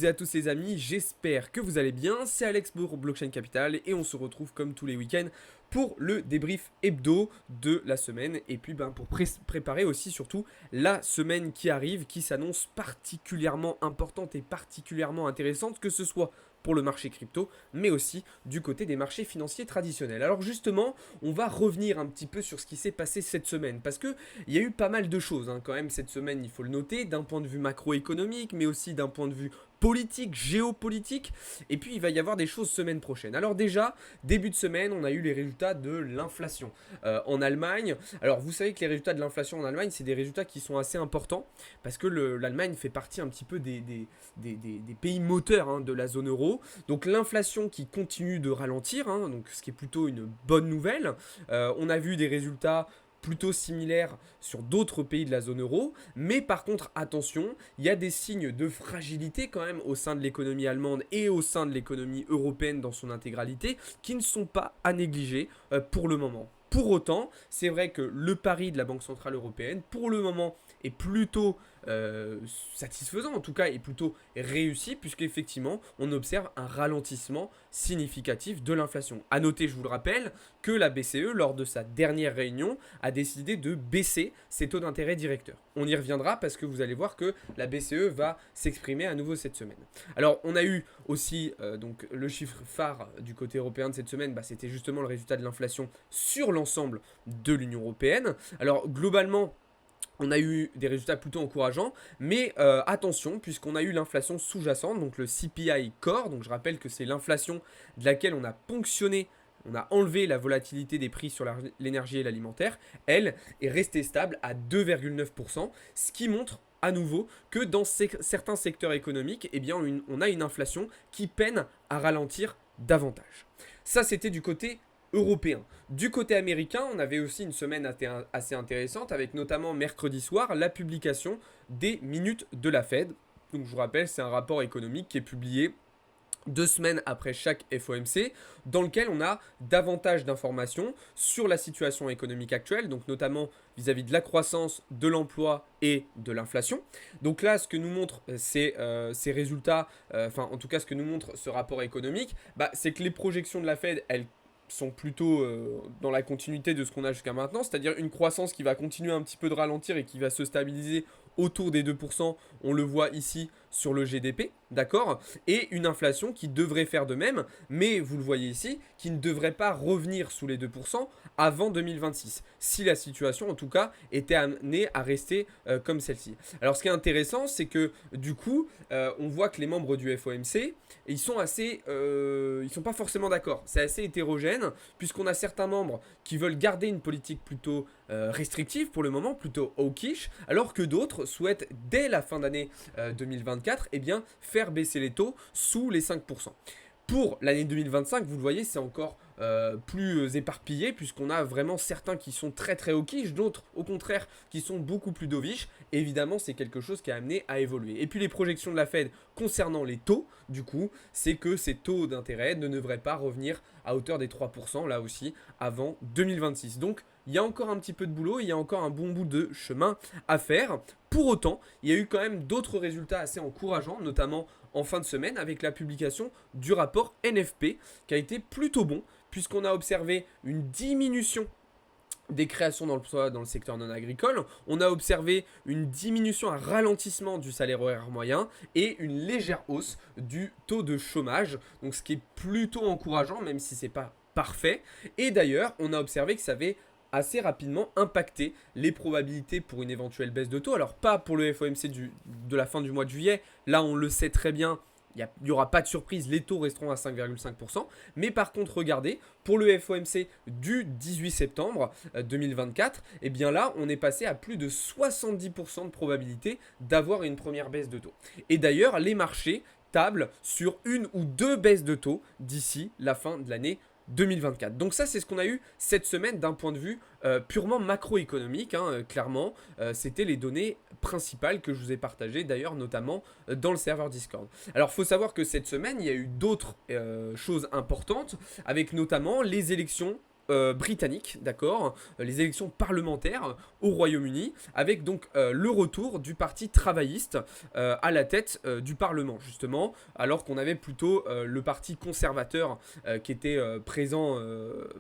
Et à tous les amis, j'espère que vous allez bien, c'est Alex pour Blockchain Capital et on se retrouve comme tous les week-ends pour le débrief hebdo de la semaine et puis pour préparer aussi surtout la semaine qui arrive qui s'annonce particulièrement importante et particulièrement intéressante, que ce soit pour le marché crypto mais aussi du côté des marchés financiers traditionnels. Alors justement, on va revenir un petit peu sur ce qui s'est passé cette semaine parce que il y a eu pas mal de choses quand même cette semaine, il faut le noter, d'un point de vue macroéconomique mais aussi d'un point de vue politique, géopolitique, et puis il va y avoir des choses semaine prochaine. Alors déjà, début de semaine, on a eu les résultats de l'inflation en Allemagne. Alors vous savez que les résultats de l'inflation en Allemagne, c'est des résultats qui sont assez importants, parce que l'Allemagne fait partie un petit peu des pays moteurs de la zone euro. Donc l'inflation qui continue de ralentir, donc ce qui est plutôt une bonne nouvelle. On a vu des résultats plutôt similaires sur d'autres pays de la zone euro, mais par contre attention, il y a des signes de fragilité quand même au sein de l'économie allemande et au sein de l'économie européenne dans son intégralité, qui ne sont pas à négliger pour le moment. Pour autant, c'est vrai que le pari de la Banque Centrale Européenne, pour le moment, est plutôt satisfaisant, en tout cas est plutôt réussi, puisqu'effectivement, on observe un ralentissement significatif de l'inflation. A noter, je vous le rappelle, que la BCE, lors de sa dernière réunion, a décidé de baisser ses taux d'intérêt directeurs. On y reviendra parce que vous allez voir que la BCE va s'exprimer à nouveau cette semaine. Alors, on a eu aussi donc le chiffre phare du côté européen de cette semaine, c'était justement le résultat de l'inflation sur l'ensemble de l'Union européenne. Alors, globalement, on a eu des résultats plutôt encourageants, mais attention, puisqu'on a eu l'inflation sous-jacente, donc le CPI Core, donc je rappelle que c'est l'inflation de laquelle on a ponctionné, on a enlevé la volatilité des prix sur l'énergie et l'alimentaire, elle est restée stable à 2,9%, ce qui montre à nouveau que dans certains secteurs économiques, on a une inflation qui peine à ralentir davantage. Ça, c'était du côté européen. Du côté américain, on avait aussi une semaine assez intéressante avec notamment mercredi soir la publication des minutes de la Fed. Donc je vous rappelle, c'est un rapport économique qui est publié 2 semaines après chaque FOMC, dans lequel on a davantage d'informations sur la situation économique actuelle, donc notamment vis-à-vis de la croissance, de l'emploi et de l'inflation. Donc là, ce que nous montrent ces résultats, en tout cas ce que nous montre ce rapport économique, c'est que les projections de la Fed, elles sont plutôt dans la continuité de ce qu'on a jusqu'à maintenant, c'est-à-dire une croissance qui va continuer un petit peu de ralentir et qui va se stabiliser autour des 2%, on le voit ici sur le GDP, d'accord, et une inflation qui devrait faire de même, mais vous le voyez ici, qui ne devrait pas revenir sous les 2% avant 2026, si la situation en tout cas était amenée à rester comme celle-ci. Alors ce qui est intéressant, c'est que du coup, on voit que les membres du FOMC, ils sont pas forcément d'accord, c'est assez hétérogène, puisqu'on a certains membres qui veulent garder une politique plutôt restrictive pour le moment, plutôt hawkish, alors que d'autres souhaitent dès la fin d'année 2024 faire baisser les taux sous les 5%. Pour l'année 2025, vous le voyez, c'est encore plus éparpillé, puisqu'on a vraiment certains qui sont très très hawkish, d'autres au contraire qui sont beaucoup plus dovish. Évidemment, c'est quelque chose qui est amené à évoluer. Et puis les projections de la Fed concernant les taux, du coup, c'est que ces taux d'intérêt ne devraient pas revenir à hauteur des 3% là aussi avant 2026. Donc il y a encore un petit peu de boulot, il y a encore un bon bout de chemin à faire. Pour autant, il y a eu quand même d'autres résultats assez encourageants, notamment en fin de semaine avec la publication du rapport NFP qui a été plutôt bon, puisqu'on a observé une diminution des créations d'emplois dans le secteur non agricole, on a observé une diminution, un ralentissement du salaire horaire moyen et une légère hausse du taux de chômage, donc ce qui est plutôt encourageant, même si c'est pas parfait. Et d'ailleurs, on a observé que ça avait assez rapidement impacté les probabilités pour une éventuelle baisse de taux. Alors pas pour le FOMC de la fin du mois de juillet, là on le sait très bien, il n'y aura pas de surprise, les taux resteront à 5,5%. Mais par contre, regardez, pour le FOMC du 18 septembre 2024, et bien là, on est passé à plus de 70% de probabilité d'avoir une première baisse de taux. Et d'ailleurs, les marchés tablent sur une ou deux baisses de taux d'ici la fin de l'année 2024. Donc ça, c'est ce qu'on a eu cette semaine d'un point de vue purement macroéconomique, clairement. C'était les données principales que je vous ai partagées, d'ailleurs, notamment dans le serveur Discord. Alors, il faut savoir que cette semaine, il y a eu d'autres choses importantes, avec notamment les élections britanniques, d'accord, les élections parlementaires au Royaume-Uni, avec donc le retour du parti travailliste à la tête du Parlement, justement, alors qu'on avait plutôt le parti conservateur qui était présent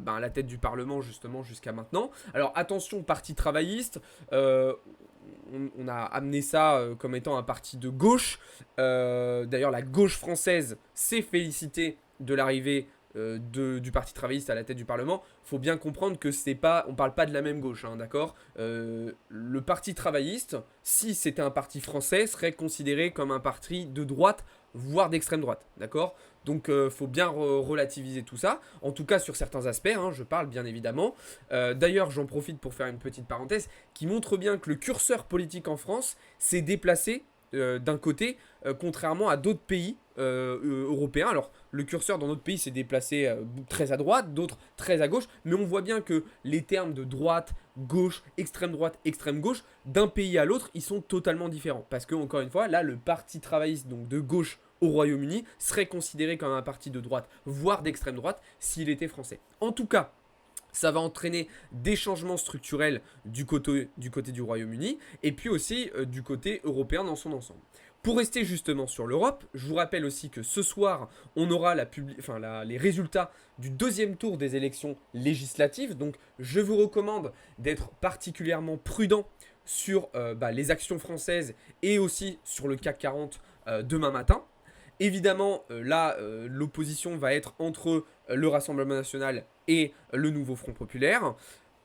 à la tête du Parlement, justement, jusqu'à maintenant. Alors attention, parti travailliste, on a amené ça comme étant un parti de gauche. D'ailleurs, la gauche française s'est félicitée de l'arrivée du Parti travailliste à la tête du Parlement. Il faut bien comprendre que c'est pas, on parle pas de la même gauche, hein, d'accord. Le Parti travailliste, si c'était un parti français, serait considéré comme un parti de droite, voire d'extrême droite, d'accord. Donc faut bien relativiser tout ça, en tout cas sur certains aspects, hein, je parle bien évidemment. D'ailleurs, j'en profite pour faire une petite parenthèse qui montre bien que le curseur politique en France s'est déplacé d'un côté, contrairement à d'autres pays européens. Alors, le curseur dans notre pays s'est déplacé très à droite, d'autres très à gauche, mais on voit bien que les termes de droite, gauche, extrême gauche, d'un pays à l'autre, ils sont totalement différents. Parce que, encore une fois, là, le parti travailliste, donc de gauche au Royaume-Uni, serait considéré comme un parti de droite, voire d'extrême droite, s'il était français. En tout cas, ça va entraîner des changements structurels du côté du Royaume-Uni et puis aussi du côté européen dans son ensemble. Pour rester justement sur l'Europe, je vous rappelle aussi que ce soir, on aura les résultats du deuxième tour des élections législatives. Donc, je vous recommande d'être particulièrement prudent sur les actions françaises et aussi sur le CAC 40 demain matin. Évidemment, là, l'opposition va être entre le Rassemblement national et le nouveau Front populaire.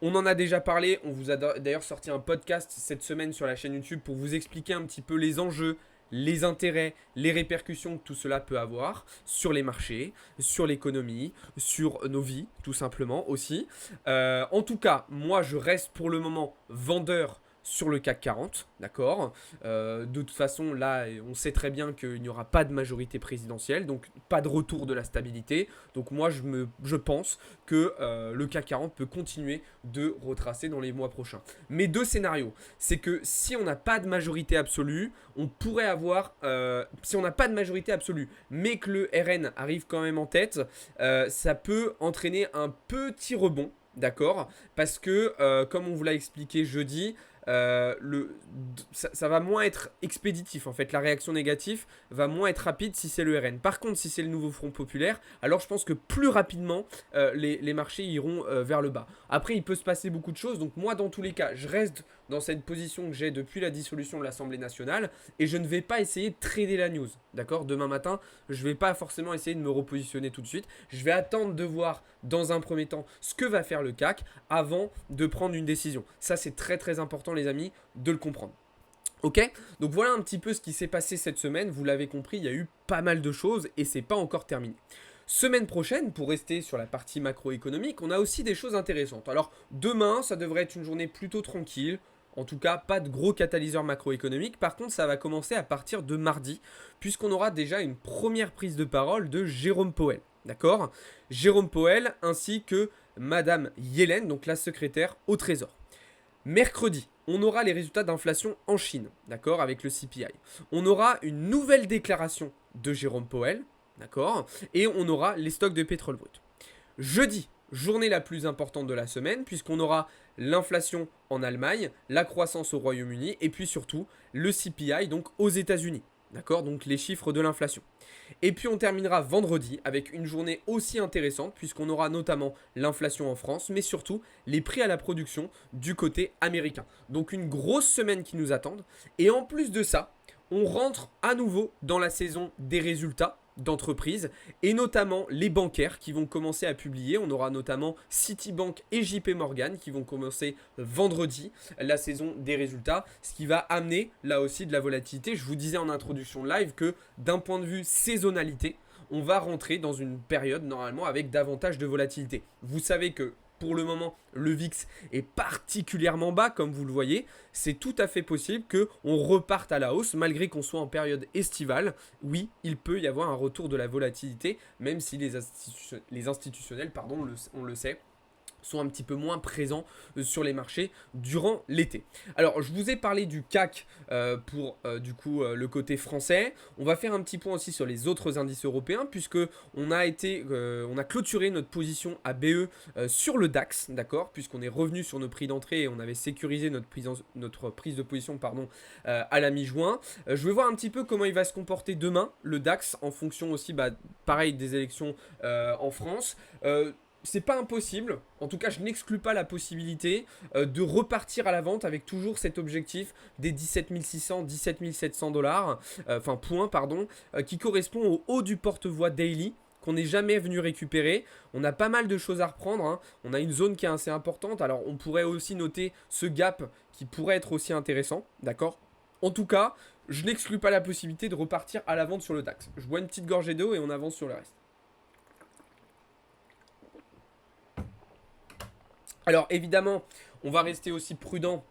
On en a déjà parlé, on vous a d'ailleurs sorti un podcast cette semaine sur la chaîne YouTube pour vous expliquer un petit peu les enjeux, les intérêts, les répercussions que tout cela peut avoir sur les marchés, sur l'économie, sur nos vies, tout simplement aussi. En tout cas, moi je reste pour le moment vendeur sur le CAC 40, d'accord. De toute façon, là, on sait très bien qu'il n'y aura pas de majorité présidentielle, donc pas de retour de la stabilité. Donc moi, je pense que le CAC 40 peut continuer de retracer dans les mois prochains. Mais deux scénarios, c'est que si on n'a pas de majorité absolue, on pourrait avoir, si on n'a pas de majorité absolue, mais que le RN arrive quand même en tête, ça peut entraîner un petit rebond, d'accord, parce que, comme on vous l'a expliqué jeudi, ça va moins être expéditif en fait, la réaction négative va moins être rapide si c'est le RN. Par contre, si c'est le nouveau Front populaire, alors je pense que plus rapidement les marchés iront vers le bas. Après, il peut se passer beaucoup de choses, donc moi dans tous les cas, je reste dans cette position que j'ai depuis la dissolution de l'Assemblée nationale et je ne vais pas essayer de trader la news, d'accord. Demain matin, je ne vais pas forcément essayer de me repositionner tout de suite, je vais attendre de voir dans un premier temps ce que va faire le CAC avant de prendre une décision. Ça, c'est très très important les amis de le comprendre. Ok, donc voilà un petit peu ce qui s'est passé cette semaine. Vous l'avez compris, il y a eu pas mal de choses et c'est pas encore terminé. Semaine prochaine, pour rester sur la partie macroéconomique, on a aussi des choses intéressantes. Alors demain, ça devrait être une journée plutôt tranquille. En tout cas, pas de gros catalyseurs macroéconomiques. Par contre, ça va commencer à partir de mardi, puisqu'on aura déjà une première prise de parole de Jérôme Powell. D'accord ? Jérôme Powell ainsi que Madame Yellen, donc la secrétaire au Trésor. Mercredi, on aura les résultats d'inflation en Chine, d'accord, avec le CPI. On aura une nouvelle déclaration de Jérôme Powell, d'accord, et on aura les stocks de pétrole brut. Jeudi, journée la plus importante de la semaine, puisqu'on aura l'inflation en Allemagne, la croissance au Royaume-Uni, et puis surtout le CPI, donc aux États-Unis. D'accord, donc les chiffres de l'inflation. Et puis on terminera vendredi avec une journée aussi intéressante puisqu'on aura notamment l'inflation en France, mais surtout les prix à la production du côté américain. Donc une grosse semaine qui nous attend. Et en plus de ça, on rentre à nouveau dans la saison des résultats d'entreprises et notamment les bancaires qui vont commencer à publier. On aura notamment Citibank et JP Morgan qui vont commencer vendredi la saison des résultats, ce qui va amener là aussi de la volatilité. Je vous disais en introduction live que d'un point de vue saisonnalité, on va rentrer dans une période normalement avec davantage de volatilité. Vous savez que pour le moment, le VIX est particulièrement bas, comme vous le voyez. C'est tout à fait possible qu'on reparte à la hausse, malgré qu'on soit en période estivale. Oui, il peut y avoir un retour de la volatilité, même si les institutionnels, on le sait, sont un petit peu moins présents sur les marchés durant l'été. Alors, je vous ai parlé du CAC pour du coup le côté français. On va faire un petit point aussi sur les autres indices européens puisque on a clôturé notre position à BE sur le DAX, d'accord, puisqu'on est revenu sur nos prix d'entrée et on avait sécurisé notre prise de position pardon, à la mi-juin. Je vais voir un petit peu comment il va se comporter demain, le DAX, en fonction aussi, pareil, des élections en France. C'est pas impossible, en tout cas je n'exclus pas la possibilité de repartir à la vente avec toujours cet objectif des 17 600, 17 700 dollars, points pardon, qui correspond au haut du porte-voix daily qu'on n'est jamais venu récupérer. On a pas mal de choses à reprendre, hein. On a une zone qui est assez importante, alors on pourrait aussi noter ce gap qui pourrait être aussi intéressant, d'accord. En tout cas, je n'exclus pas la possibilité de repartir à la vente sur le DAX. Je bois une petite gorgée d'eau et on avance sur le reste. Alors évidemment, on va rester aussi prudent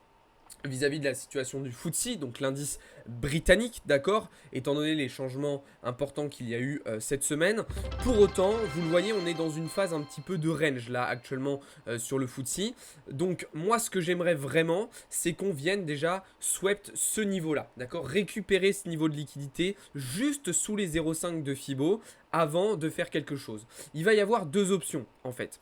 vis-à-vis de la situation du FTSE, donc l'indice britannique, d'accord, étant donné les changements importants qu'il y a eu cette semaine. Pour autant, vous le voyez, on est dans une phase un petit peu de range là actuellement sur le FTSE. Donc moi, ce que j'aimerais vraiment, c'est qu'on vienne déjà swept ce niveau-là, d'accord, récupérer ce niveau de liquidité juste sous les 0,5 de Fibo avant de faire quelque chose. Il va y avoir deux options en fait.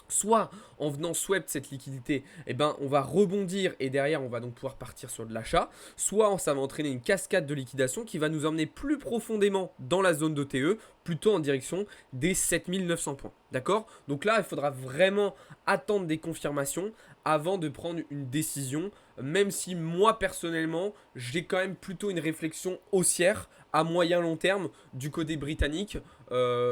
Soit en venant swept cette liquidité, on va rebondir et derrière on va donc pouvoir partir sur de l'achat. Soit ça va entraîner une cascade de liquidation qui va nous emmener plus profondément dans la zone d'OTE, plutôt en direction des 7900 points. D'accord? Donc là, il faudra vraiment attendre des confirmations avant de prendre une décision, même si moi personnellement, j'ai quand même plutôt une réflexion haussière à moyen long terme du côté britannique,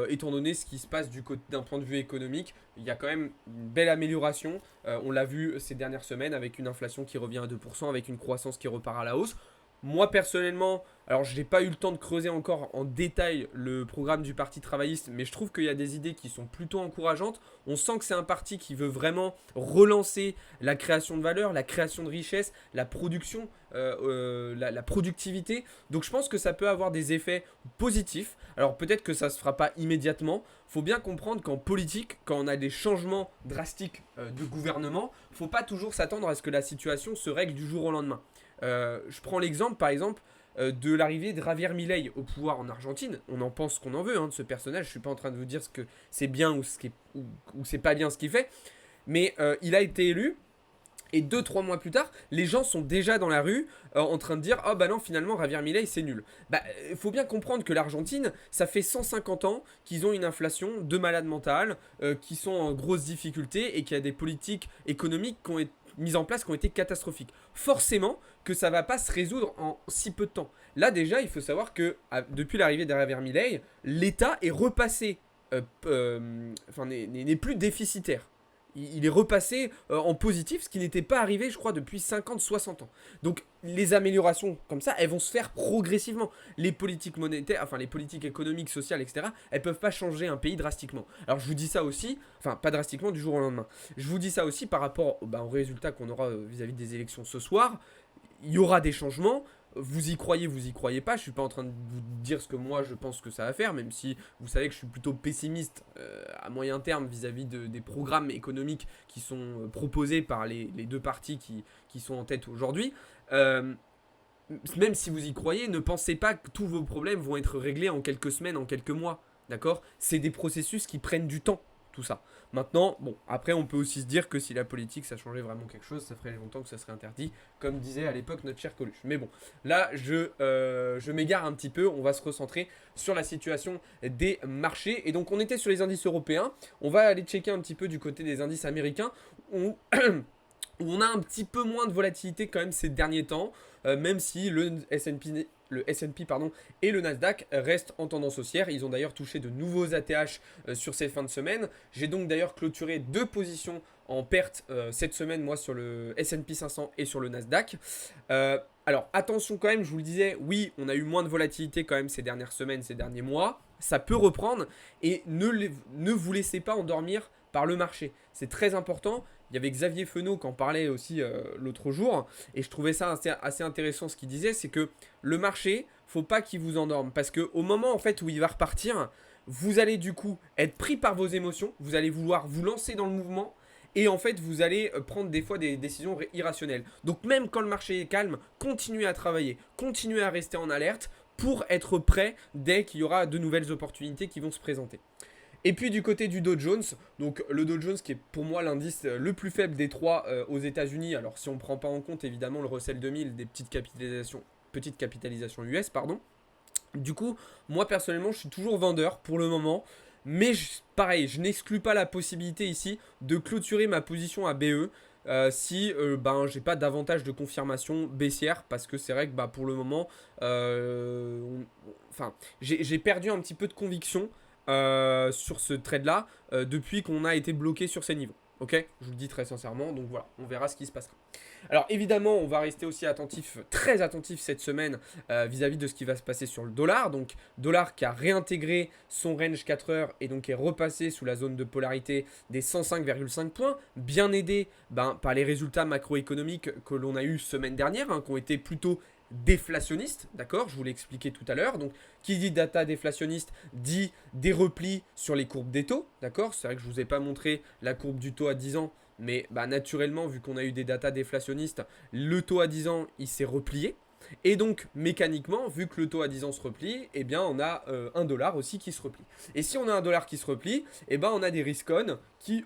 étant donné ce qui se passe d'un point de vue économique. Il y a quand même une belle amélioration, on l'a vu ces dernières semaines avec une inflation qui revient à 2%, avec une croissance qui repart à la hausse. Moi personnellement, alors je n'ai pas eu le temps de creuser encore en détail le programme du Parti travailliste, mais je trouve qu'il y a des idées qui sont plutôt encourageantes. On sent que c'est un parti qui veut vraiment relancer la création de valeur, la création de richesse, la production, la productivité. Donc je pense que ça peut avoir des effets positifs. Alors peut-être que ça ne se fera pas immédiatement. Il faut bien comprendre qu'en politique, quand on a des changements drastiques de gouvernement, il ne faut pas toujours s'attendre à ce que la situation se règle du jour au lendemain. Je prends l'exemple par exemple de l'arrivée de Javier Milei au pouvoir en Argentine. On en pense qu'on en veut de ce personnage. Je ne suis pas en train de vous dire ce que c'est bien ou c'est pas bien ce qu'il fait. Mais il a été élu. Et 2-3 mois plus tard, les gens sont déjà dans la rue en train de dire « Ah bah non, finalement, Javier Milei, c'est nul ». Il faut bien comprendre que l'Argentine, ça fait 150 ans qu'ils ont une inflation de malade mental, qui sont en grosse difficulté et qu'il y a des politiques économiques qui ont été mises en place qui ont été catastrophiques. Forcément que ça ne va pas se résoudre en si peu de temps. Là déjà, il faut savoir que depuis l'arrivée de Javier Milei, l'État est repassé, n'est plus déficitaire. Il est repassé en positif, ce qui n'était pas arrivé, je crois, depuis 50-60 ans. Donc, les améliorations comme ça, elles vont se faire progressivement. Les politiques monétaires, les politiques économiques, sociales, etc., elles ne peuvent pas changer un pays drastiquement. Alors, je vous dis ça aussi, pas drastiquement du jour au lendemain. Je vous dis ça aussi par rapport aux résultats qu'on aura vis-à-vis des élections ce soir. Il y aura des changements. Vous y croyez pas, je suis pas en train de vous dire ce que moi je pense que ça va faire, même si vous savez que je suis plutôt pessimiste à moyen terme vis-à-vis des programmes économiques qui sont proposés par les deux partis qui sont en tête aujourd'hui. Même si vous y croyez, ne pensez pas que tous vos problèmes vont être réglés en quelques semaines, en quelques mois, d'accord? C'est des processus qui prennent du temps, tout ça. Maintenant, après on peut aussi se dire que si la politique ça changeait vraiment quelque chose, ça ferait longtemps que ça serait interdit, comme disait à l'époque notre cher Coluche. Mais bon, là je m'égare un petit peu, on va se recentrer sur la situation des marchés. Et donc on était sur les indices européens, on va aller checker un petit peu du côté des indices américains, où on a un petit peu moins de volatilité quand même ces derniers temps, même si le S&P et le Nasdaq restent en tendance haussière. Ils ont d'ailleurs touché de nouveaux ATH sur ces fins de semaine. J'ai donc d'ailleurs clôturé 2 positions en perte cette semaine, moi, sur le S&P 500 et sur le Nasdaq. Alors attention quand même, je vous le disais, oui, on a eu moins de volatilité quand même ces dernières semaines, ces derniers mois. Ça peut reprendre et ne vous laissez pas endormir par le marché. C'est très important. Il y avait Xavier Fenot qui en parlait aussi l'autre jour, et je trouvais ça assez intéressant ce qu'il disait, c'est que le marché, faut pas qu'il vous endorme, parce qu'au moment en fait où il va repartir, vous allez du coup être pris par vos émotions, vous allez vouloir vous lancer dans le mouvement, et en fait vous allez prendre des fois des décisions irrationnelles. Donc même quand le marché est calme, continuez à travailler, continuez à rester en alerte pour être prêt dès qu'il y aura de nouvelles opportunités qui vont se présenter. Et puis du côté du Dow Jones, donc le Dow Jones qui est pour moi l'indice le plus faible des trois aux États-Unis. Alors si on ne prend pas en compte évidemment le Russell 2000 des petites capitalisations US, pardon. Du coup, moi personnellement, je suis toujours vendeur pour le moment. Mais pareil, je n'exclus pas la possibilité ici de clôturer ma position à BE si j'ai pas davantage de confirmation baissière. Parce que c'est vrai que pour le moment, j'ai perdu un petit peu de conviction sur ce trade là depuis qu'on a été bloqué sur ces niveaux. Ok, je vous le dis très sincèrement, donc voilà, on verra ce qui se passera. Alors évidemment, on va rester aussi attentif, très attentif cette semaine vis-à-vis de ce qui va se passer sur le dollar. Donc dollar qui a réintégré son range 4 heures et donc est repassé sous la zone de polarité des 105,5 points, bien aidé par les résultats macroéconomiques que l'on a eu semaine dernière, qui ont été plutôt déflationniste, d'accord? Je vous l'ai expliqué tout à l'heure. Donc, qui dit data déflationniste dit des replis sur les courbes des taux, d'accord? C'est vrai que je ne vous ai pas montré la courbe du taux à 10 ans, mais naturellement, vu qu'on a eu des data déflationnistes, le taux à 10 ans, il s'est replié. Et donc, mécaniquement, vu que le taux à 10 ans se replie, eh bien, on a un dollar aussi qui se replie. Et si on a un dollar qui se replie, eh ben, on a des risk-on qui,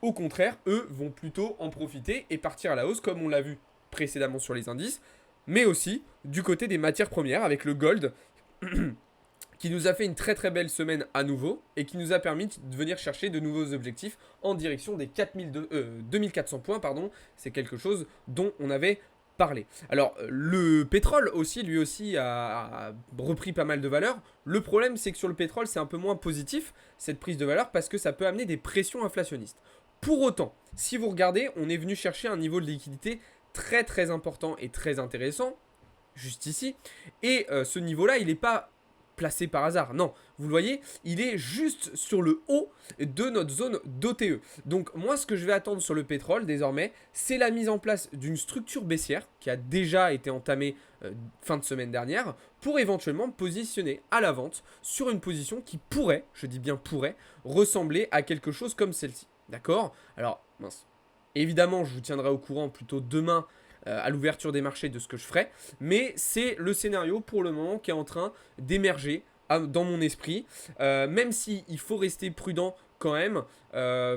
au contraire, eux, vont plutôt en profiter et partir à la hausse, comme on l'a vu précédemment sur les indices, mais aussi du côté des matières premières avec le gold qui nous a fait une très très belle semaine à nouveau et qui nous a permis de venir chercher de nouveaux objectifs en direction des 2400 points. C'est quelque chose dont on avait parlé. Alors le pétrole aussi, lui aussi a repris pas mal de valeur. Le problème c'est que sur le pétrole c'est un peu moins positif cette prise de valeur parce que ça peut amener des pressions inflationnistes. Pour autant, si vous regardez, on est venu chercher un niveau de liquidité très très important et très intéressant, juste ici. Et ce niveau-là, il n'est pas placé par hasard. Non, vous le voyez, il est juste sur le haut de notre zone d'OTE. Donc moi, ce que je vais attendre sur le pétrole désormais, c'est la mise en place d'une structure baissière qui a déjà été entamée fin de semaine dernière pour éventuellement me positionner à la vente sur une position qui pourrait, je dis bien pourrait, ressembler à quelque chose comme celle-ci. D'accord? Alors, mince. Évidemment, je vous tiendrai au courant plutôt demain à l'ouverture des marchés de ce que je ferai. Mais c'est le scénario pour le moment qui est en train d'émerger dans mon esprit. Même s'il faut rester prudent quand même,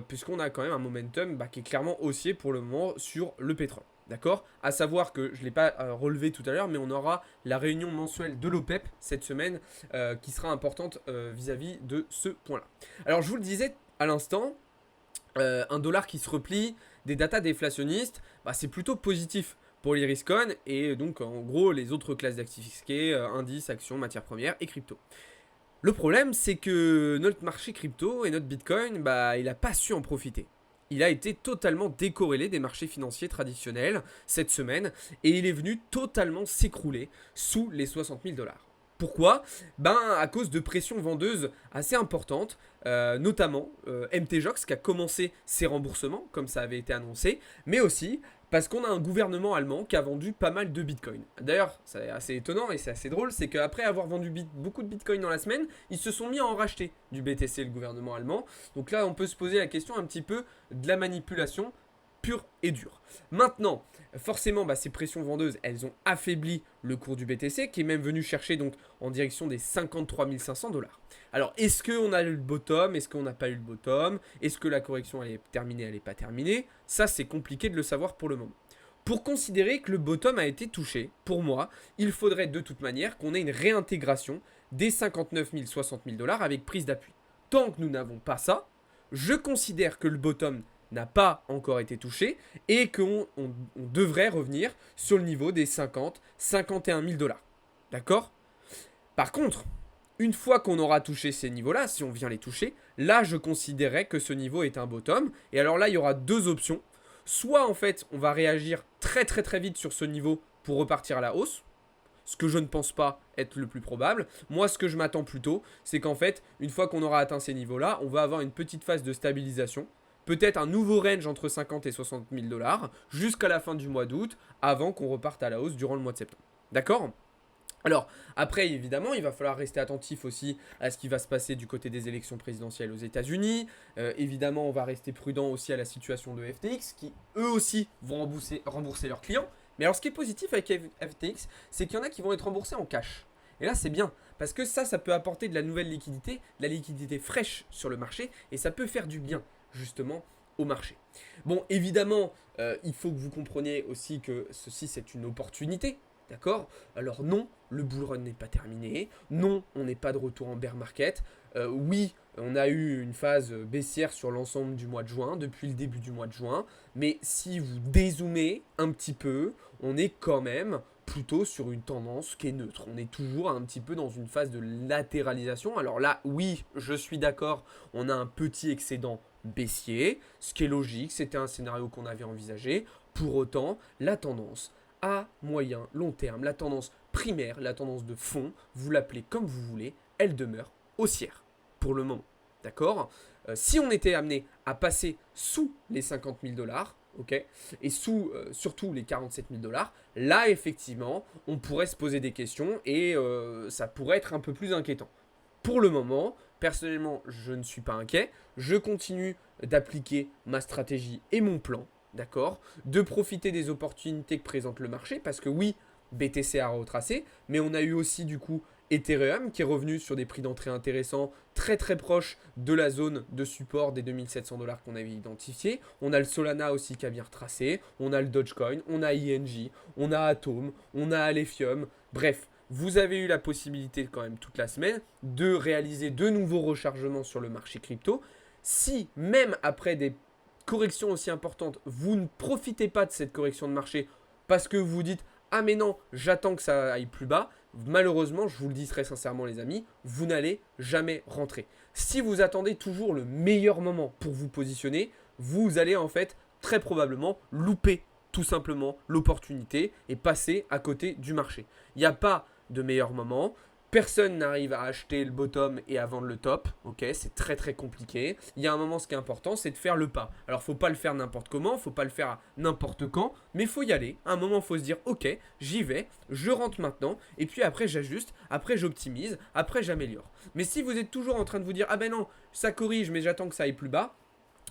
puisqu'on a quand même un momentum qui est clairement haussier pour le moment sur le pétrole. D'accord? À savoir que je ne l'ai pas relevé tout à l'heure, mais on aura la réunion mensuelle de l'OPEP cette semaine qui sera importante vis-à-vis de ce point-là. Alors je vous le disais à l'instant, un dollar qui se replie, des datas déflationnistes, c'est plutôt positif pour les risk-on et donc en gros les autres classes d'actifs risqués, indices, actions, matières premières et crypto. Le problème c'est que notre marché crypto et notre bitcoin, il n'a pas su en profiter. Il a été totalement décorrélé des marchés financiers traditionnels cette semaine et il est venu totalement s'écrouler sous les 60 000 $. Pourquoi? À cause de pressions vendeuses assez importantes, notamment MTGOX qui a commencé ses remboursements, comme ça avait été annoncé, mais aussi parce qu'on a un gouvernement allemand qui a vendu pas mal de bitcoin. D'ailleurs, c'est assez étonnant et c'est assez drôle, c'est qu'après avoir vendu beaucoup de bitcoin dans la semaine, ils se sont mis à en racheter du BTC, le gouvernement allemand. Donc là, on peut se poser la question un petit peu de la manipulation pure et dure. Maintenant, forcément, ces pressions vendeuses, elles ont affaibli le cours du BTC, qui est même venu chercher donc en direction des 53 500 $. Alors, est-ce qu'on a eu le bottom? Est-ce qu'on n'a pas eu le bottom? Est-ce que la correction elle est terminée? Elle n'est pas terminée? Ça, c'est compliqué de le savoir pour le moment. Pour considérer que le bottom a été touché, pour moi, il faudrait de toute manière qu'on ait une réintégration des 59 000, 60 000 $ avec prise d'appui. Tant que nous n'avons pas ça, je considère que le bottom n'a pas encore été touché et qu'on devrait revenir sur le niveau des 50, 51 000 $. D'accord? Par contre, une fois qu'on aura touché ces niveaux-là, si on vient les toucher, là je considérerais que ce niveau est un bottom. Et alors là, il y aura deux options. Soit en fait, on va réagir très très très vite sur ce niveau pour repartir à la hausse, ce que je ne pense pas être le plus probable. Moi, ce que je m'attends plutôt, c'est qu'en fait, une fois qu'on aura atteint ces niveaux-là, on va avoir une petite phase de stabilisation. Peut-être un nouveau range entre 50 et 60 000 $ jusqu'à la fin du mois d'août, avant qu'on reparte à la hausse durant le mois de septembre. D'accord? Alors, après, évidemment, il va falloir rester attentif aussi à ce qui va se passer du côté des élections présidentielles aux États-Unis. Évidemment, on va rester prudent aussi à la situation de FTX, qui eux aussi vont rembourser leurs clients. Mais alors, ce qui est positif avec FTX, c'est qu'il y en a qui vont être remboursés en cash. Et là, c'est bien, parce que ça peut apporter de la nouvelle liquidité, de la liquidité fraîche sur le marché, et ça peut faire du bien, justement, au marché. Bon, évidemment, il faut que vous compreniez aussi que ceci, c'est une opportunité. D'accord? Alors non, le bull run n'est pas terminé. Non, on n'est pas de retour en bear market. Oui, on a eu une phase baissière sur l'ensemble du mois de juin, depuis le début du mois de juin. Mais si vous dézoomez un petit peu, on est quand même plutôt sur une tendance qui est neutre. On est toujours un petit peu dans une phase de latéralisation. Alors là, oui, je suis d'accord, on a un petit excédent baissier, ce qui est logique, c'était un scénario qu'on avait envisagé. Pour autant, la tendance à moyen, long terme, la tendance primaire, la tendance de fond, vous l'appelez comme vous voulez, elle demeure haussière pour le moment. D'accord? Si on était amené à passer sous les 50 000 dollars, ok, et sous surtout les 47 000 dollars, là effectivement, on pourrait se poser des questions et ça pourrait être un peu plus inquiétant. Pour le moment, personnellement, je ne suis pas inquiet. Je continue d'appliquer ma stratégie et mon plan, d'accord, de profiter des opportunités que présente le marché, parce que oui, BTC a retracé, mais on a eu aussi du coup Ethereum qui est revenu sur des prix d'entrée intéressants, très très proches de la zone de support des 2700 dollars qu'on avait identifié. On a le Solana aussi qui a bien retracé, on a le Dogecoin, on a ING, on a Atom, on a Alephium, bref. Vous avez eu la possibilité quand même toute la semaine de réaliser de nouveaux rechargements sur le marché crypto. Si même après des correction aussi importante, vous ne profitez pas de cette correction de marché parce que vous dites ah mais non, j'attends que ça aille plus bas, malheureusement, je vous le dis très sincèrement les amis, vous n'allez jamais rentrer. Si vous attendez toujours le meilleur moment pour vous positionner, vous allez en fait très probablement louper tout simplement l'opportunité et passer à côté du marché. Il n'y a pas de meilleur moment. Personne n'arrive à acheter le bottom et à vendre le top, ok, c'est très très compliqué. Il y a un moment, ce qui est important, c'est de faire le pas. Alors, faut pas le faire n'importe comment, faut pas le faire à n'importe quand, mais faut y aller. À un moment, faut se dire, ok, j'y vais, je rentre maintenant, et puis après j'ajuste, après j'optimise, après j'améliore. Mais si vous êtes toujours en train de vous dire, ah ben non, ça corrige, mais j'attends que ça aille plus bas,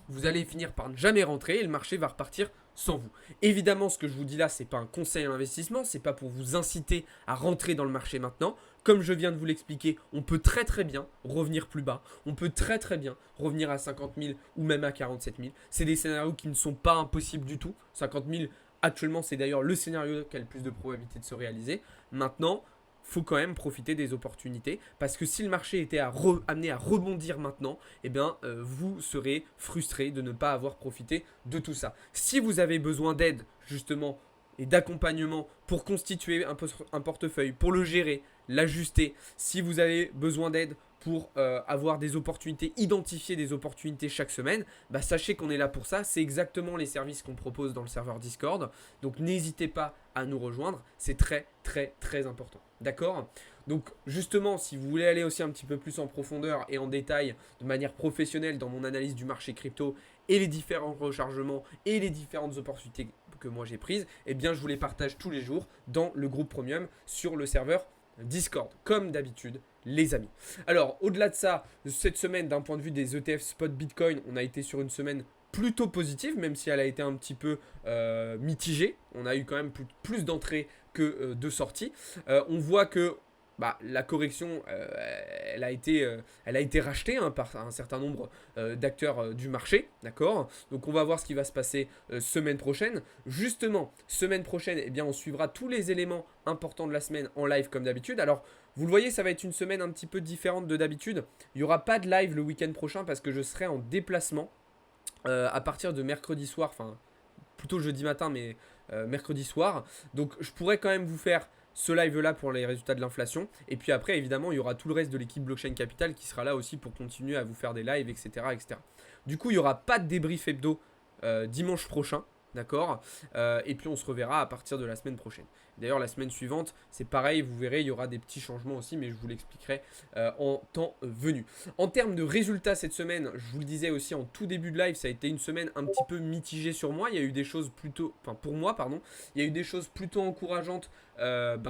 vous allez finir par ne jamais rentrer et le marché va repartir sans vous. Évidemment, ce que je vous dis là, c'est pas un conseil à l'investissement, c'est pas pour vous inciter à rentrer dans le marché maintenant. Comme je viens de vous l'expliquer, on peut très très bien revenir plus bas, on peut très très bien revenir à 50 000 ou même à 47 000. C'est des scénarios qui ne sont pas impossibles du tout. 50 000, actuellement, c'est d'ailleurs le scénario qui a le plus de probabilité de se réaliser. Maintenant, faut quand même profiter des opportunités parce que si le marché était amené à rebondir maintenant, eh bien, vous serez frustré de ne pas avoir profité de tout ça. Si vous avez besoin d'aide justement et d'accompagnement pour constituer un portefeuille, pour le gérer, l'ajuster, si vous avez besoin d'aide pour avoir des opportunités, identifier des opportunités chaque semaine, bah sachez qu'on est là pour ça. C'est exactement les services qu'on propose dans le serveur Discord. Donc n'hésitez pas à nous rejoindre. C'est très très très important. D'accord? Donc justement, si vous voulez aller aussi un petit peu plus en profondeur et en détail de manière professionnelle dans mon analyse du marché crypto et les différents rechargements et les différentes opportunités que moi j'ai prises, eh bien je vous les partage tous les jours dans le groupe Premium sur le serveur Discord, comme d'habitude, les amis. Alors, au-delà de ça, cette semaine, d'un point de vue des ETF spot Bitcoin, on a été sur une semaine plutôt positive, même si elle a été un petit peu mitigée. On a eu quand même plus d'entrées que de sorties. On voit que la correction, elle a été rachetée par un certain nombre d'acteurs du marché, d'accord. Donc on va voir ce qui va se passer semaine prochaine. Justement, semaine prochaine, eh bien, on suivra tous les éléments importants de la semaine en live comme d'habitude. Alors, vous le voyez, ça va être une semaine un petit peu différente de d'habitude. Il n'y aura pas de live le week-end prochain parce que je serai en déplacement à partir de mercredi soir, enfin plutôt jeudi matin, mais mercredi soir. Donc je pourrais quand même vous faire ce live là pour les résultats de l'inflation. Et puis après, évidemment, il y aura tout le reste de l'équipe Blockchain Capital qui sera là aussi pour continuer à vous faire des lives, etc. etc. Du coup, il n'y aura pas de débrief hebdo dimanche prochain. D'accord. Et puis on se reverra à partir de la semaine prochaine. D'ailleurs, la semaine suivante, c'est pareil, vous verrez, il y aura des petits changements aussi, mais je vous l'expliquerai en temps venu. En termes de résultats cette semaine, je vous le disais aussi en tout début de live, ça a été une semaine un petit peu mitigée sur moi. Il y a eu des choses plutôt, enfin pour moi, pardon, il y a eu des choses plutôt encourageantes,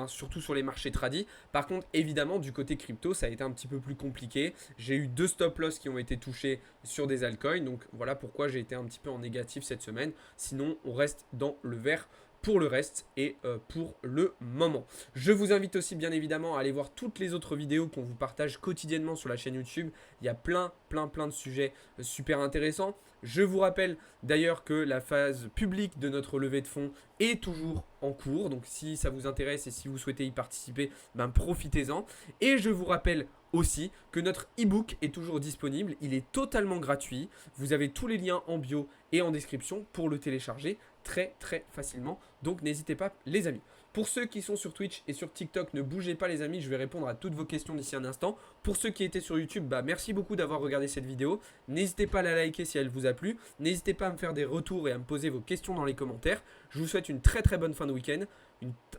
surtout sur les marchés tradis. Par contre, évidemment, du côté crypto, ça a été un petit peu plus compliqué. J'ai eu 2 stop loss qui ont été touchés sur des altcoins, donc voilà pourquoi j'ai été un petit peu en négatif cette semaine. Sinon, on reste dans le vert pour le reste et pour le moment. Je vous invite aussi bien évidemment à aller voir toutes les autres vidéos qu'on vous partage quotidiennement sur la chaîne YouTube. Il y a plein de sujets super intéressants. Je vous rappelle d'ailleurs que la phase publique de notre levée de fonds est toujours en cours. Donc si ça vous intéresse et si vous souhaitez y participer, profitez-en. Et je vous rappelle aussi que notre e-book est toujours disponible. Il est totalement gratuit. Vous avez tous les liens en bio et en description pour le télécharger très facilement. Donc n'hésitez pas les amis. Pour ceux qui sont sur Twitch et sur TikTok, ne bougez pas les amis, je vais répondre à toutes vos questions d'ici un instant. Pour ceux qui étaient sur YouTube, merci beaucoup d'avoir regardé cette vidéo. N'hésitez pas à la liker si elle vous a plu. N'hésitez pas à me faire des retours et à me poser vos questions dans les commentaires. Je vous souhaite une très bonne fin de week-end,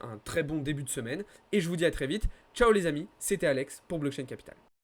un très bon début de semaine. Et je vous dis à très vite. Ciao les amis, c'était Alex pour Blockchain Capital.